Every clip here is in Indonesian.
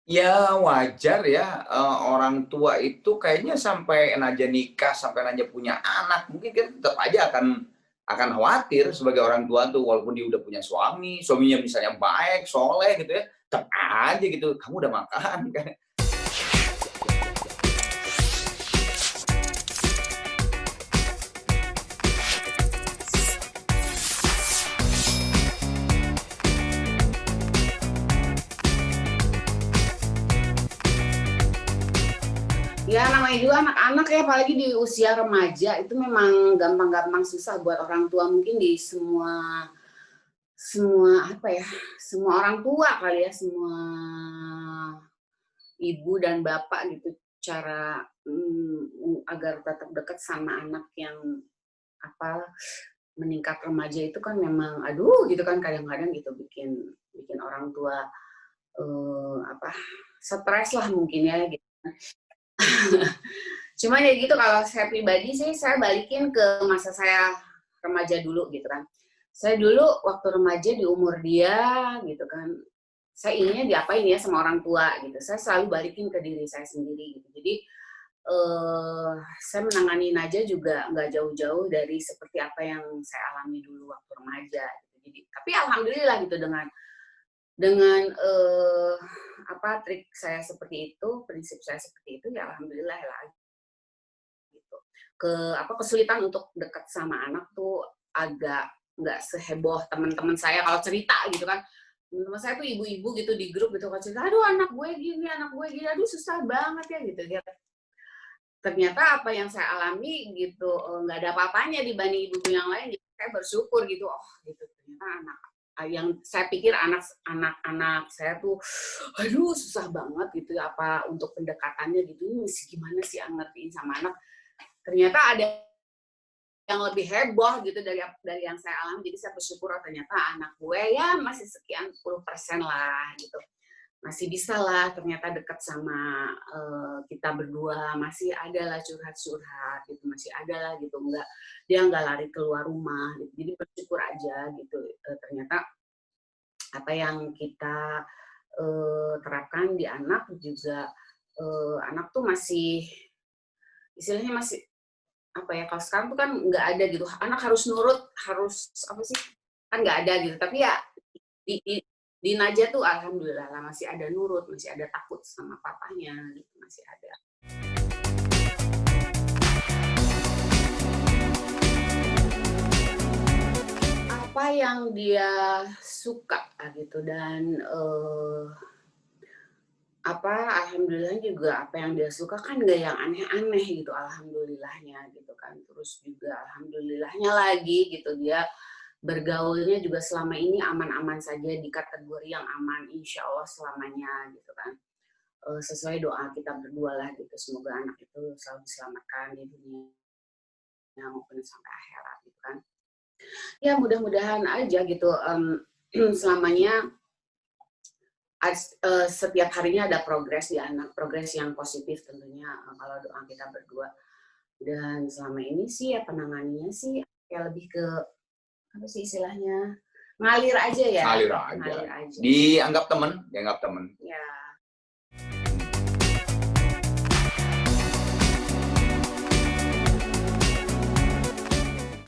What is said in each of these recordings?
Ya wajar ya, orang tua itu kayaknya sampai aja nikah, sampai aja punya anak, mungkin kan tetap aja akan khawatir sebagai orang tua tuh, walaupun dia udah punya suami, suaminya misalnya baik, soleh gitu ya, tetap aja gitu, "Kamu udah makan?" Kan. Ya namanya juga anak-anak ya, apalagi di usia remaja itu memang gampang-gampang susah buat orang tua mungkin di semua semua apa ya, semua orang tua kali ya, semua ibu dan bapak gitu cara, agar tetap dekat sama anak yang apa, meningkat remaja itu kan memang aduh gitu kan kadang-kadang gitu bikin bikin orang tua, apa, stres lah mungkin ya gitu. Cuman ya gitu kalau saya pribadi sih saya balikin ke masa saya remaja dulu gitu kan. Saya dulu waktu remaja di umur dia gitu kan, saya inginnya diapain ya sama orang tua gitu. Saya selalu balikin ke diri saya sendiri gitu. Jadi saya menangani Naja juga nggak jauh-jauh dari seperti apa yang saya alami dulu waktu remaja gitu. Jadi tapi alhamdulillah gitu dengan apa trik saya seperti itu, prinsip saya seperti itu ya alhamdulillah lah gitu. Apa kesulitan untuk dekat sama anak tuh agak nggak seheboh teman-teman saya kalau cerita gitu kan. Teman-teman saya tuh ibu-ibu gitu di grup gitu kan cerita, aduh anak gue gini, aduh susah banget ya gitu. Ya. Ternyata apa yang saya alami gitu nggak ada apa-apanya dibanding ibu yang lain. Jadi saya bersyukur gitu, oh gitu ternyata anak yang saya pikir anak-anak saya tuh, aduh susah banget gitu ya apa untuk pendekatannya gitu, ini mesti gimana sih ngertiin sama anak. Ternyata ada yang lebih heboh gitu dari yang saya alami. Jadi saya bersyukur oh, ternyata anak gue ya masih sekian puluh persen lah gitu. Masih bisa lah ternyata dekat sama kita berdua, masih ada lah curhat-curhat gitu, masih ada lah gitu, dia nggak lari keluar rumah gitu. Jadi bersyukur aja gitu. Ternyata apa yang kita terapkan di anak juga anak tuh masih istilahnya masih apa ya kalau sekarang tuh kan nggak ada gitu anak harus nurut harus apa sih kan nggak ada gitu tapi ya di, di, di Naja tuh alhamdulillah lah masih ada nurut masih ada takut sama papanya gitu masih ada apa yang dia suka gitu dan apa alhamdulillah juga apa yang dia suka kan gak yang aneh-aneh gitu alhamdulillahnya gitu kan terus juga alhamdulillahnya lagi gitu dia bergaulnya juga selama ini aman-aman saja di kategori yang aman insya Allah selamanya gitu kan sesuai doa kita berdua lah gitu semoga anak itu selalu diselamatkan di dunia maupun sampai akhirat gitu kan ya mudah-mudahan aja gitu selamanya setiap harinya ada progres di anak progres yang positif tentunya kalau doa kita berdua dan selama ini sih ya penanganannya sih ya lebih ke apa sih istilahnya ngalir aja ya Ngalir aja. ngalir aja Dianggap temen. ya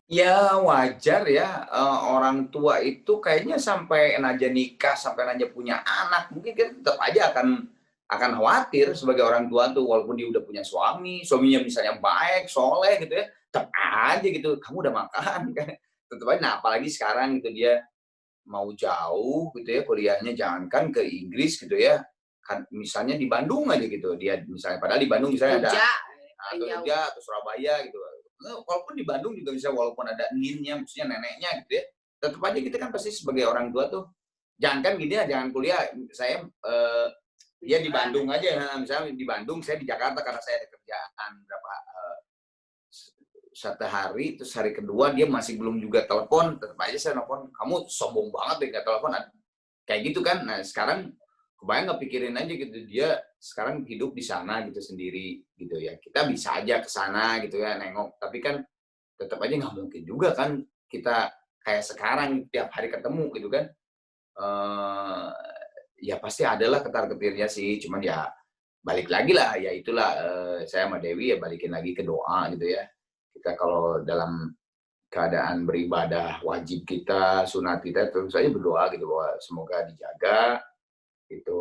Ya wajar ya, orang tua itu kayaknya sampai aja nikah, sampai aja punya anak, mungkin kan tetap aja akan khawatir sebagai orang tua tuh, walaupun dia udah punya suami, suaminya misalnya baik, soleh gitu ya, tetap aja gitu, "Kamu udah makan?" Kan, tetep aja. Nah, apalagi sekarang gitu dia mau jauh gitu ya kuliahnya, jangankan ke Inggris gitu ya, kan misalnya di Bandung aja gitu, dia misalnya padahal di Bandung misalnya ada Jogja atau jauh Jogja atau Surabaya gitu. Walaupun di Bandung juga bisa walaupun ada ninnya, maksudnya neneknya gitu ya, tetap aja kita kan pasti sebagai orang tua tuh, jangankan gini ya, jangan kuliah, saya, dia di liburan Bandung aja aja, misalnya di Bandung, saya di Jakarta karena saya ada kerjaan berapa, 1 hari, terus hari kedua dia masih belum juga telepon, tetap aja saya nelpon, "Kamu sombong banget deh nggak telepon." Kayak gitu kan. Nah sekarang kebayang nggak pikirin aja gitu, dia sekarang hidup di sana gitu sendiri gitu ya. Kita bisa aja ke sana gitu ya nengok, tapi kan tetap aja nggak mungkin juga kan kita kayak sekarang tiap hari ketemu gitu kan. Eee, ya pasti adalah ketar-ketirnya sih, cuman ya balik lagi lah, ya itulah, saya sama Dewi ya balikin lagi ke doa gitu ya. Kita kalau dalam keadaan beribadah wajib kita, sunat kita tentu saja berdoa gitu bahwa semoga dijaga, itu,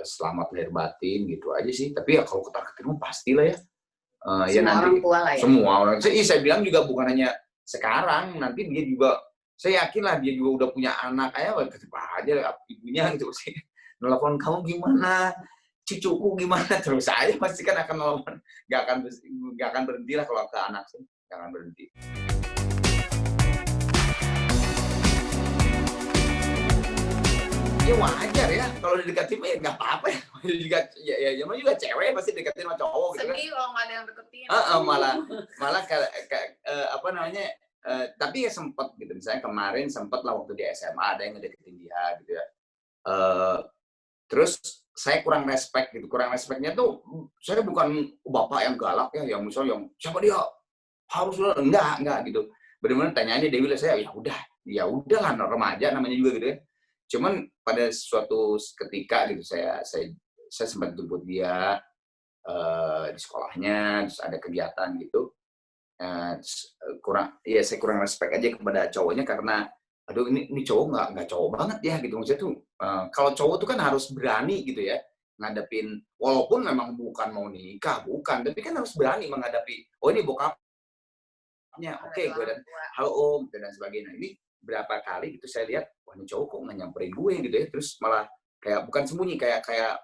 selamat lahir batin gitu aja sih. Tapi ya kalau ketar-ketir mah pastilah ya, ya Semua orang nanti tua lah ya. semua orang saya bilang juga bukan hanya sekarang, nanti dia juga saya yakin lah dia juga udah punya anak, tetep aja ibunya gitu sih, nelpon, "Kamu gimana? Cucuku gimana?" Terus aja pasti kan akan nelpon, nggak akan berhenti lah kalau ke anak sih, nggak akan berhenti. Ya wajar ya, kalau dideketin mah ya nggak apa-apa ya, namanya juga cewek pasti deketin sama cowok gitu kan. Sedih kalau nggak ada yang deketin. Heeh, malah malah apa namanya, tapi ya sempet gitu, misalnya kemarin sempet lah waktu di SMA ada yang ngedeketin dia gitu ya. Eee, terus saya kurang respect gitu, kurang respect-nya tuh, saya bukan bapak yang galak ya, yang misalnya yang, "Siapa dia? Harus lo," enggak gitu. Bener-bener tanya aja Dewi lah, saya ya udahlah remaja namanya juga gitu ya. Cuman pada suatu ketika gitu saya sempat jemput dia, di sekolahnya, terus ada kegiatan gitu, saya kurang respect aja kepada cowoknya karena, aduh ini cowok nggak cowok banget ya gitu, maksudnya tuh, kalau cowok tuh kan harus berani gitu ya, ngadepin walaupun memang bukan mau nikah, bukan, tapi kan harus berani menghadapi, "Oh ini bokapnya, oke Dari gue orang dan tua. halo om," dan sebagainya. Ini berapa kali gitu saya lihat, wah ini cowok kok nggak nyamperin gue gitu ya, terus malah kayak bukan sembunyi, kayak kayak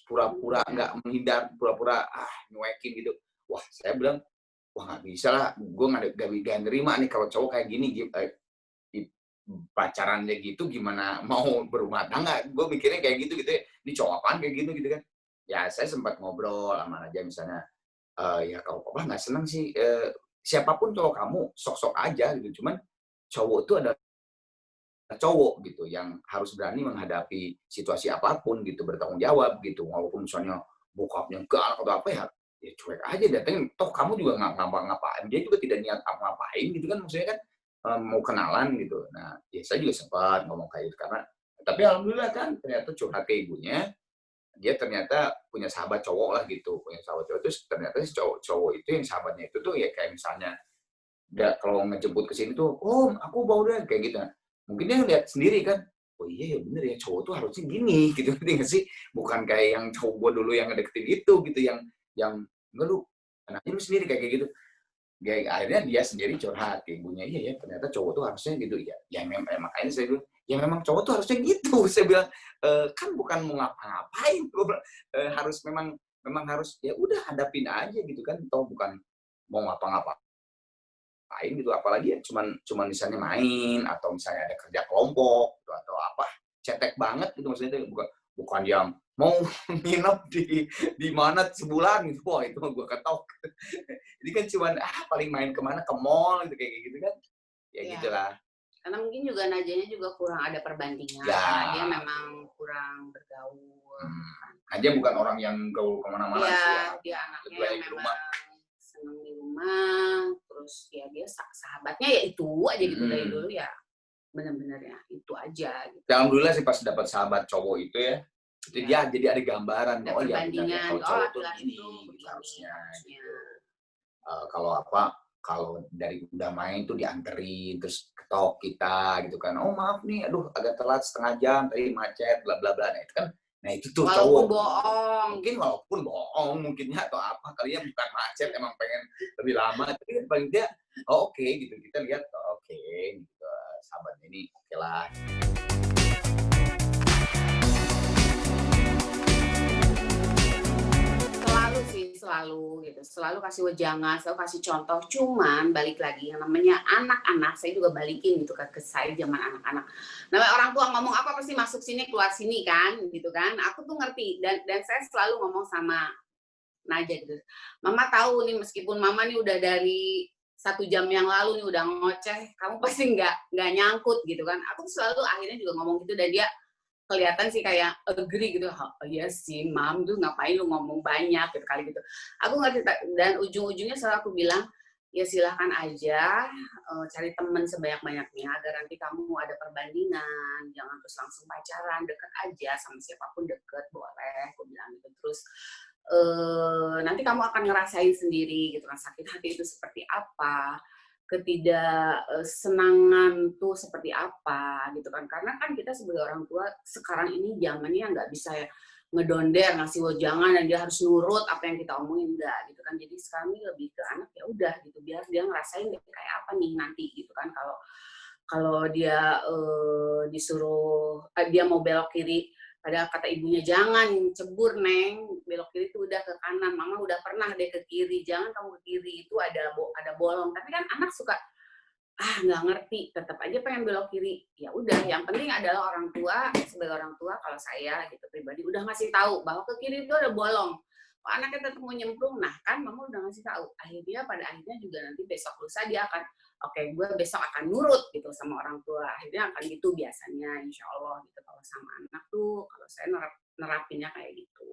pura-pura nggak menghindar, pura-pura, nyuekin gitu. Wah saya bilang, "Wah nggak bisa lah, gue nggak nerima nih kalau cowok kayak gini, i pacarannya gitu gimana mau berumah tangga." Gue mikirnya kayak gitu gitu ya, ini cowok apaan kayak gitu kan. Ya saya sempat ngobrol sama aja misalnya, "Ya kalau papa nggak seneng sih, siapapun cowok kamu sok-sok aja gitu, cuman cowok itu adalah cowok gitu yang harus berani menghadapi situasi apapun gitu, bertanggung jawab gitu, walaupun misalnya bokapnya galak atau apa ya cuek aja datengin, toh kamu juga nggak ngapa-ngapain, dia juga tidak niat ngapain gitu kan, maksudnya kan, mau kenalan gitu." Nah, ya saya juga sempat ngomong kayak gitu karena tapi alhamdulillah kan ternyata curhat ke ibunya, dia ternyata punya sahabat cowok lah gitu, punya sahabat cowok, terus ternyata si cowok itu yang sahabatnya itu tuh ya kayak misalnya kalau ngejemput ke sini tuh, "Om, aku bawa deh," kayak gitu. Nah, mungkin dia ngeliat sendiri kan, "Oh iya ya bener ya, cowok tuh harusnya gini," gitu, ngerti nggak sih? Bukan kayak yang cowok gua dulu yang ngedeketin itu gitu, yang, "Enggak lu, anaknya lu sendiri," kayak gitu. Ya akhirnya dia sendiri curhat ke ibunya, "Iya ya ternyata cowok tuh harusnya gitu." Ya makanya saya bilang, "Ya memang cowok tuh harusnya gitu," saya bilang, "Kan bukan mau ngapa-ngapain," gua bilang, "harus memang harus ya udah hadapin aja gitu kan, toh bukan mau ngapa-ngapain gitu, apalagi ya cuman cuman misalnya main atau misalnya ada kerja kelompok gitu atau apa, cetek banget gitu maksudnya itu bukan bukan yang mau nginep di mana sebulan gitu, wah itu mah gua ketok. Ini kan cuman, paling main ke mana, ke mall gitu, kayak gitu kan, ya Iya, gitulah. karena mungkin juga Najanya juga kurang ada perbandingan, Ya, karena dia memang kurang bergaul, mmm, kan. Nadia bukan orang yang gaul ke mana-mana Iya, sih ya, dia anaknya lebih yang banyak di memang rumah. senang di rumah, terus ya dia sahabatnya ya itu aja gitu dari Mhm. dulu ya, bener-bener ya itu aja gitu. Ya alhamdulillah sih pas dapat sahabat cowok itu ya, itu Ya, dia jadi ada gambaran, ada oh ya benar ya perbandingan, kalau oh cowok tuh laki-laki itu gini gitu begini harusnya harusnya. gitu. Kalau apa, kalau dari udah main tuh dianterin, terus ketok kita gitu kan, "Oh maaf nih, aduh agak telat setengah jam, tadi macet, bla bla bla." Nah itu tuh Walaupun cowok. bohong Mungkin gitu. walaupun bohong mungkinnya atau apa, kali ya bukan macet, emang pengen lebih lama, tapi kan paling dia, oh oke gitu, kita lihat, oh oke gitu, sahabatnya ini oke lah. Selalu sih, selalu gitu, selalu kasih wejangan, selalu kasih contoh, cuman balik lagi yang namanya anak-anak, saya juga balikin gitu kan ke saya zaman anak-anak. Namanya orang tua ngomong apa pasti masuk sini, keluar sini kan, gitu kan. Aku tuh ngerti dan saya selalu ngomong sama Naja gitu, "Mama tahu nih meskipun mama nih udah dari 1 jam yang lalu nih udah ngoceh, kamu pasti nggak nyangkut," gitu kan. Aku selalu akhirnya juga ngomong gitu dan dia kelihatan sih kayak agree gitu, "Oh iya sih Mam, tuh ngapain lu ngomong banyak," gitu kali gitu. Aku ngerti dan ujung-ujungnya selalu aku bilang, ya silahkan aja, cari teman sebanyak-banyaknya agar nanti kamu ada perbandingan, jangan terus langsung pacaran, deket aja sama siapapun deket, boleh, aku bilang gitu. Terus, nanti kamu akan ngerasain sendiri gitu kan, sakit hati itu seperti apa, senangan tuh seperti apa gitu kan. Karena kan kita sebagai orang tua sekarang ini zamannya nggak bisa ya ngedonder, ngasih wejangan dan dia harus nurut apa yang kita omongin, enggak gitu kan. Jadi sekarang ini lebih ke anak ya udah gitu, biar dia ngerasain deh kayak apa nih nanti gitu kan kalau kalau dia dia mau belok kiri, padahal kata ibunya jangan cebur neng, belok kiri itu udah ke kanan, mama udah pernah deh ke kiri, jangan kamu ke kiri itu ada bolong. Tapi kan anak suka nggak ngerti, tetap aja pengen belok kiri. Ya udah, yang penting adalah orang tua, sebagai orang tua kalau saya gitu pribadi udah ngasih tahu bahwa ke kiri itu ada bolong. Kok anaknya tetap mau nyemplung, nah kan mama udah ngasih tahu. Akhirnya pada akhirnya juga nanti besok lusa dia akan, oke gue besok akan nurut gitu sama orang tua. Akhirnya akan gitu biasanya, insya Allah gitu kalau sama anak tuh, kalau saya nerapinnya kayak gitu.